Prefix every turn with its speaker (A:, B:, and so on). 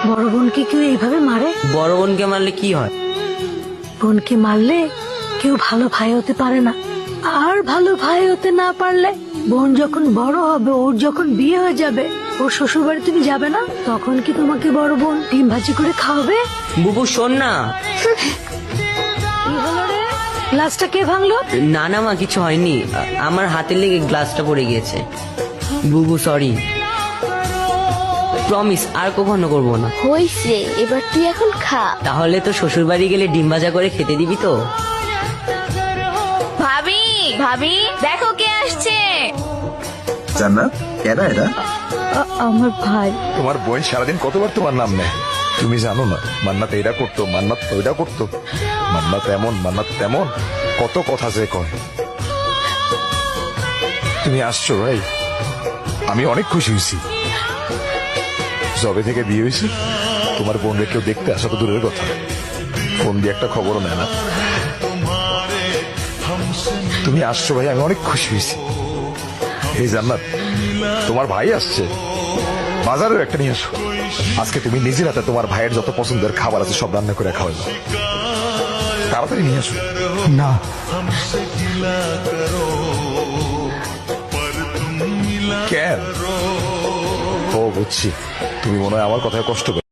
A: বড় বোনকে কেউ এইভাবে মারে?
B: বড় বোনকে মারলে কি হয়?
A: বোনকে মারলে কেউ ভালো ভাই হতে পারে না। আর ভালো ভাই হতে না পারলে বোন যখন বড় হবে, ওর যখন বিয়ে হয়ে যাবে, ওর শ্বশুর বাড়ি তুমি যাবে না, তখন কি তোমাকে বড় বোন ডিম ভাজি করে খাওয়াবে?
B: বুবু শোন না।
A: কি হলো রে? গ্লাসটা কে ভাঙলো?
B: না না মা, কিছু হয়নি, আমার হাতের লেগে গ্লাসটা পড়ে গিয়েছে। বুবু সরি, প্রমিস আর কখনো করবো না।
C: হইছে, এবার তুই এখন খা।
B: তাহলে তো শ্বশুর বাড়ি গেলে ডিম ভাজা করে খেতে দিবি তো?
C: ভাবি, ভাবি দেখো কে আসছে।
D: জান্নাত, কেডা এটা?
A: আমার ভাই।
D: তোমার বোন সারাদিন কতবার তোমার নাম নেয়, তুমি জানো না? মান্নাত এটা করতো, মান্নাত ওইটা করতো, মান্নাত এমন, মান্নাত তেমন, কত কথা যে কয়। তুমি আসছো ভাই, আমি অনেক খুশি হয়েছি। জবে থেকে বিয়ে হয়েছে, তোমার বোনকে কেউ দেখতে আসা তো দূরের কথা, ফোন দিয়ে একটা খবরও নেয় না। তুমি আসছো ভাই, আমি অনেক খুশি হয়েছি। এই জান্নাত, তোমার ভাই আসছে, বাজারেও একটা নিয়ে আসো। আজকে তুমি নিজের হাতে তোমার ভাইয়ের যত পছন্দের খাবার আছে সব রান্না করে খাওয়াইবা। তাড়াতাড়ি নিয়ে আসো।
E: না,
D: কেন? ও বুঝছি, তুমি মনে হয় আমার কথায় কষ্ট করো।